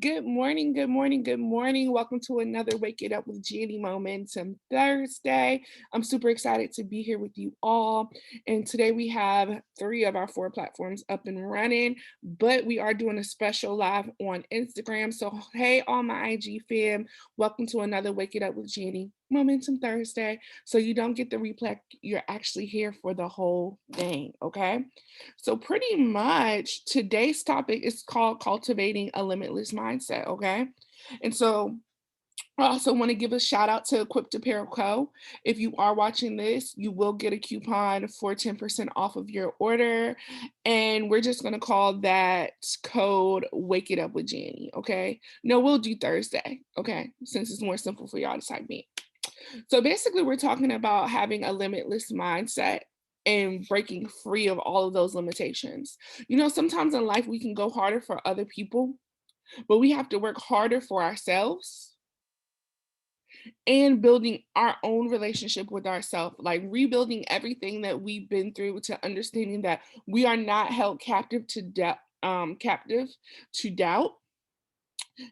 Good morning, good morning, good morning. Welcome to another Wake It Up with Janney Momentum Thursday. I'm super excited to be here with you all. And today we have 3 of our 4 platforms up and running, but we are doing a special live on Instagram. So, hey, all my IG fam, welcome to another Wake It Up with Janney Momentum Thursday. So, you don't get the replay, you're actually here for the whole thing, okay? So, pretty much today's topic is called Cultivating a Limitless Mindset. Okay. And so, I also want to give a shout out to Apparel Co. If you are watching this, you will get a coupon for 10% off of your order. And we're just going to call that code Wake It Up with Janney. Okay. No, we'll do Thursday. Okay. Since it's more simple for y'all to type me. So basically, we're talking about having a limitless mindset and breaking free of all of those limitations. You know, sometimes in life we can go harder for other people, but we have to work harder for ourselves and building our own relationship with ourselves, like rebuilding everything that we've been through to understanding that we are not held captive to captive to doubt.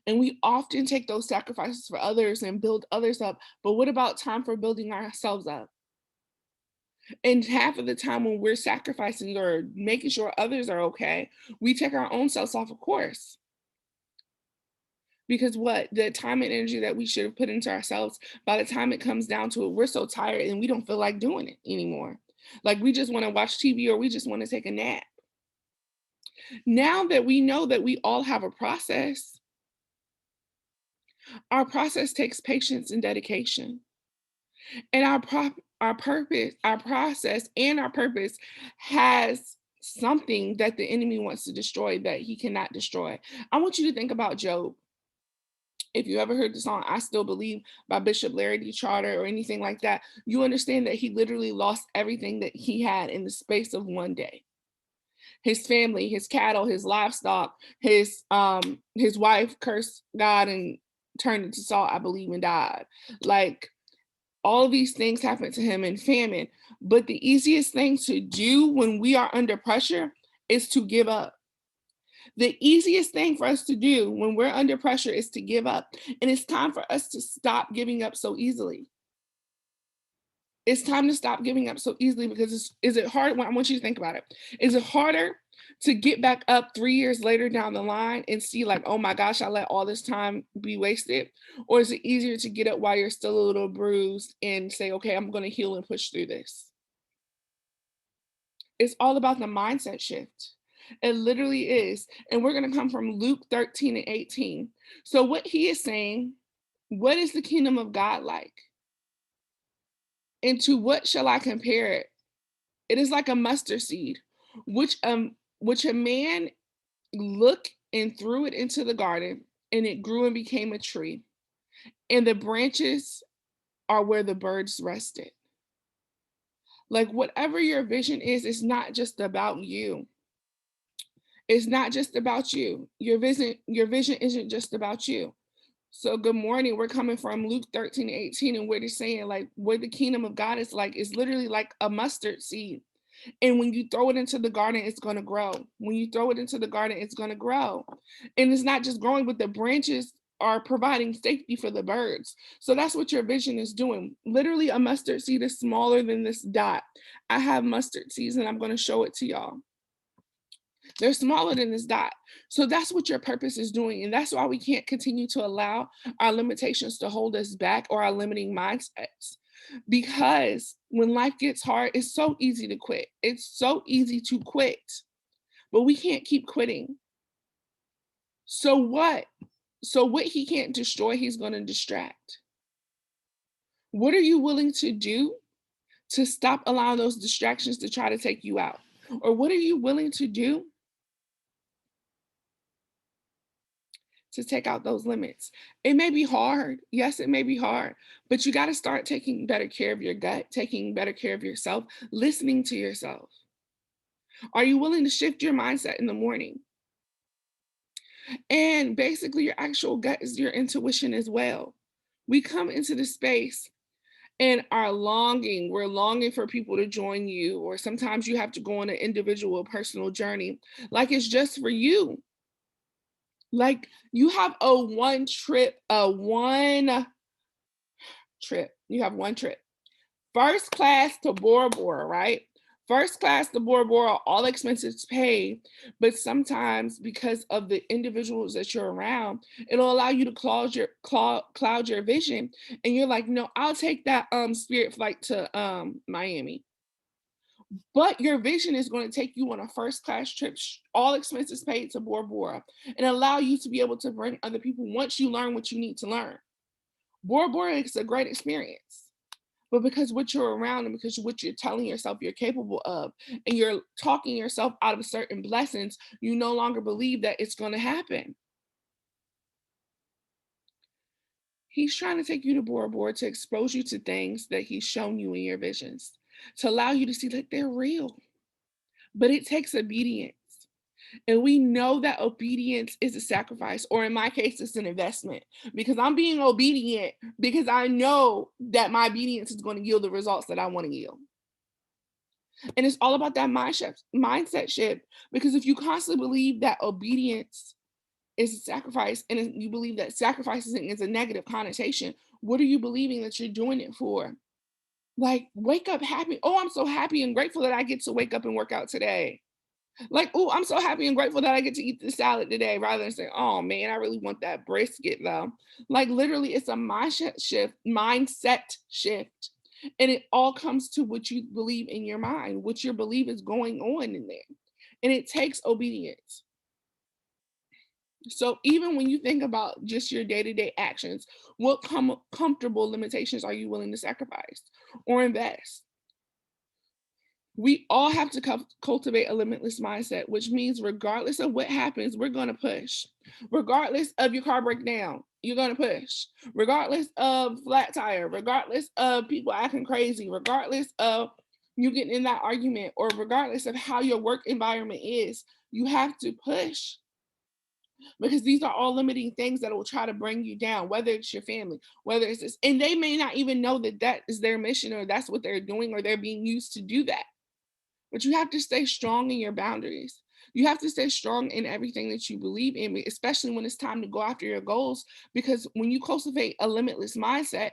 And we often take those sacrifices for others and build others up. But what about time for building ourselves up? And half of the time when we're sacrificing or making sure others are okay, we take our own selves off of course. Because what the time and energy that we should have put into ourselves, by the time it comes down to it, we're so tired and we don't feel like doing it anymore. Like we just want to watch TV or we just want to take a nap. Now that we know that we all have a process, our process takes patience and dedication. And our purpose, our process and our purpose has something that the enemy wants to destroy that he cannot destroy. I want you to think about Job. If you ever heard the song I Still Believe by Bishop Larry D. Charter or anything like that, you understand that he literally lost everything that he had in the space of one day. His family, his cattle, his livestock, his wife cursed God and turned into salt, I believe, and died. Like all of these things happen to him in famine. But the easiest thing to do when we are under pressure is to give up. The easiest thing for us to do when we're under pressure is to give up. And it's time for us to stop giving up so easily. It's time to stop giving up so easily because is it hard? Well, I want you to think about it. Is it harder to get back up 3 years later down the line and see like, oh my gosh, I let all this time be wasted? Or is it easier to get up while you're still a little bruised and say, okay, I'm going to heal and push through this? It's all about the mindset shift. It literally is. And we're going to come from Luke 13 and 18. So what he is saying, what is the kingdom of God like? And to what shall I compare it? It is like a mustard seed, which a man looked and threw it into the garden, and it grew and became a tree. And the branches are where the birds rested. Like whatever your vision is, it's not just about you. It's not just about you. Your vision isn't just about you. So good morning. We're coming from Luke 13 and 18, and we're just saying like what the kingdom of God is like is literally like a mustard seed. And when you throw it into the garden, it's going to grow. When you throw it into the garden, it's going to grow. And it's not just growing, but the branches are providing safety for the birds. So that's what your vision is doing. Literally, a mustard seed is smaller than this dot. I have mustard seeds and I'm going to show it to y'all. They're smaller than this dot. So that's what your purpose is doing. And that's why we can't continue to allow our limitations to hold us back or our limiting mindsets. Because when life gets hard, it's so easy to quit. It's so easy to quit, but we can't keep quitting. So what? So what he can't destroy, he's going to distract. What are you willing to do to stop allowing those distractions to try to take you out? Or what are you willing to do to take out those limits? It may be hard. Yes, it may be hard, but you got to start taking better care of your gut, taking better care of yourself, listening to yourself. Are you willing to shift your mindset in the morning? And basically, your actual gut is your intuition as well. We come into the space and we're longing for people to join you, or sometimes you have to go on an individual personal journey like it's just for you. Like, you have a one trip, you have one trip. First class to Bora Bora, right? First class to Bora Bora, all expenses paid. But sometimes, because of the individuals that you're around, it'll allow you to cloud your vision. And you're like, no, I'll take that spirit flight to Miami. But your vision is going to take you on a first class trip, all expenses paid to Bora Bora, and allow you to be able to bring other people once you learn what you need to learn. Bora Bora is a great experience. But because what you're around and because what you're telling yourself you're capable of, and you're talking yourself out of certain blessings, you no longer believe that it's going to happen. He's trying to take you to Bora Bora to expose you to things that he's shown you in your visions, to allow you to see that they're real. But it takes obedience. And we know that obedience is a sacrifice, or in my case, it's an investment, because I'm being obedient because I know that my obedience is going to yield the results that I want to yield. And it's all about that mindset shift. Because if you constantly believe that obedience is a sacrifice, and you believe that sacrificing is a negative connotation, what are you believing that you're doing it for? Like, wake up happy. Oh, I'm so happy and grateful that I get to wake up and work out today. Like, oh, I'm so happy and grateful that I get to eat this salad today, rather than saying, oh man, I really want that brisket though. Like, literally, it's a mindset shift. And it all comes to what you believe in your mind, what your belief is going on in there. And it takes obedience. So even when you think about just your day-to-day actions, what comfortable limitations are you willing to sacrifice or invest? We all have to cultivate a limitless mindset, which means regardless of what happens, we're going to push. Regardless of your car breakdown, you're going to push. Regardless of flat tire, regardless of people acting crazy, regardless of you getting in that argument, or regardless of how your work environment is, you have to push, because these are all limiting things that will try to bring you down, whether it's your family, whether it's this, and they may not even know that that is their mission, or that's what they're doing, or they're being used to do that. But you have to stay strong in your boundaries. You have to stay strong in everything that you believe in, especially when it's time to go after your goals. Because when you cultivate a limitless mindset,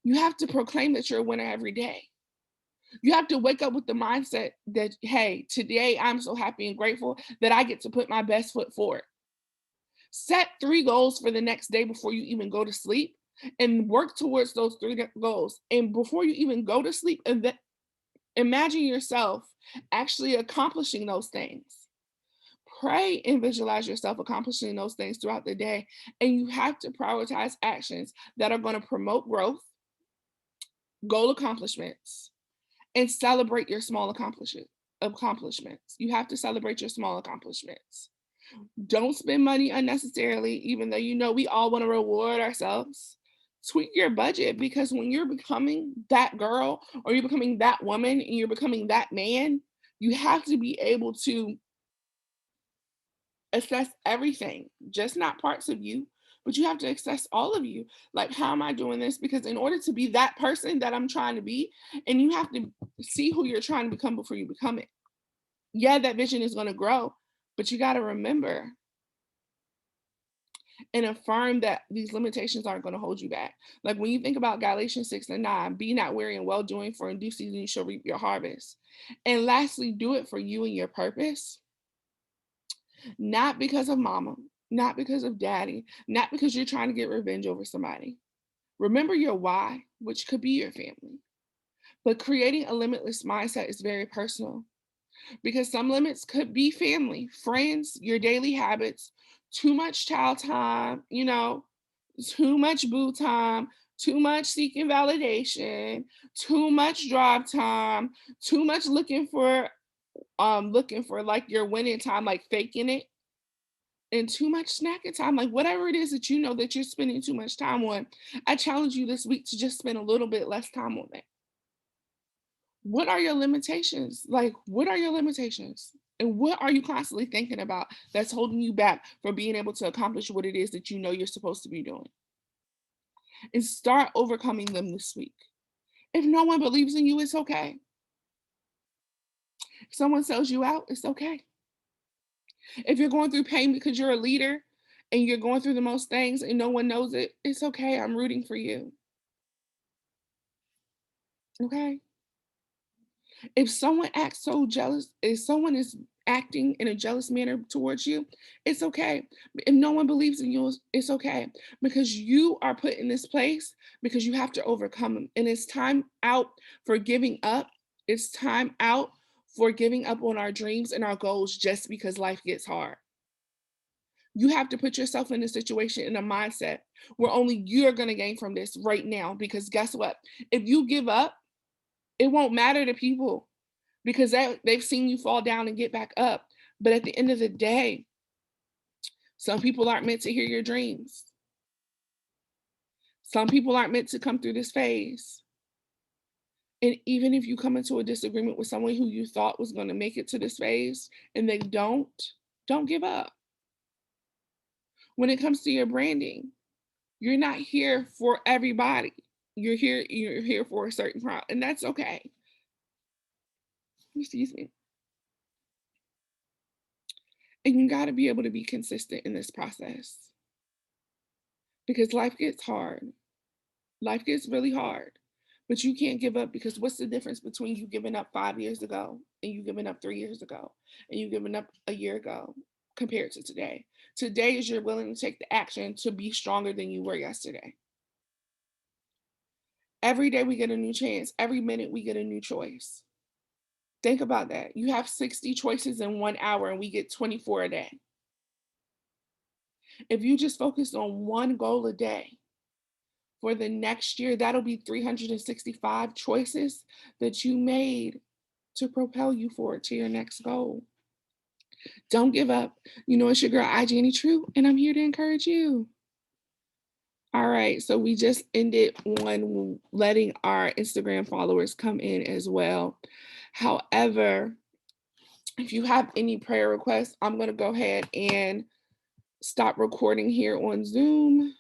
you have to proclaim that you're a winner every day. You have to wake up with the mindset that, hey, today I'm so happy and grateful that I get to put my best foot forward. Set 3 goals for the next day before you even go to sleep, and work towards those 3 goals. And before you even go to sleep, imagine yourself actually accomplishing those things. Pray and visualize yourself accomplishing those things throughout the day. And you have to prioritize actions that are going to promote growth, goal accomplishments, and celebrate your small accomplishments. You have to celebrate your small accomplishments. Don't spend money unnecessarily, even though you know we all want to reward ourselves. Tweak your budget, because when you're becoming that girl, or you're becoming that woman, and you're becoming that man, you have to be able to assess everything, just not parts of you, but you have to assess all of you. Like, how am I doing this? Because in order to be that person that I'm trying to be, and you have to see who you're trying to become before you become it. Yeah, that vision is going to grow, but you got to remember and affirm that these limitations aren't going to hold you back. Like, when you think about Galatians 6:9, be not weary in well doing, for in due season you shall reap your harvest. And lastly, do it for you and your purpose, not because of mama, not because of daddy, not because you're trying to get revenge over somebody. Remember your why, which could be your family. But creating a limitless mindset is very personal, because some limits could be family, friends, your daily habits, too much child time, too much boo time, too much seeking validation, too much drive time, too much looking for like your winning time, like faking it, and too much snacking time, like whatever it is that you know that you're spending too much time on. I challenge you this week to just spend a little bit less time on it. What are your limitations? Like, what are your limitations? And what are you constantly thinking about that's holding you back from being able to accomplish what it is that you know you're supposed to be doing? And start overcoming them this week. If no one believes in you, it's okay. If someone sells you out, it's okay. If you're going through pain because you're a leader, and you're going through the most things and no one knows it, it's okay. I'm rooting for you. Okay. If someone acts so jealous, if someone is acting in a jealous manner towards you, it's okay. If no one believes in you, it's okay because you are put in this place because you have to overcome them. And it's time out for giving up. It's time out for giving up on our dreams and our goals just because life gets hard. You have to put yourself in a situation, in a mindset where only you're going to gain from this right now. Because guess what? If you give up, it won't matter to people because they've seen you fall down and get back up. But at the end of the day, some people aren't meant to hear your dreams. Some people aren't meant to come through this phase. And even if you come into a disagreement with someone who you thought was going to make it to this phase and they don't give up. When it comes to your branding, you're not here for everybody. You're here for a certain crowd, and that's okay. Excuse me. And you got to be able to be consistent in this process because life gets hard. Life gets really hard, but you can't give up because what's the difference between you giving up 5 years ago and you giving up 3 years ago and you giving up a year ago compared to today? Today is you're willing to take the action to be stronger than you were yesterday. Every day we get a new chance. Every minute we get a new choice. Think about that. You have 60 choices in 1 hour and we get 24 a day. If you just focus on one goal a day for the next year, that'll be 365 choices that you made to propel you forward to your next goal. Don't give up. You know, it's your girl, Janney True, and I'm here to encourage you. All right, so we just ended on letting our Instagram followers come in as well. However, if you have any prayer requests, I'm going to go ahead and stop recording here on Zoom.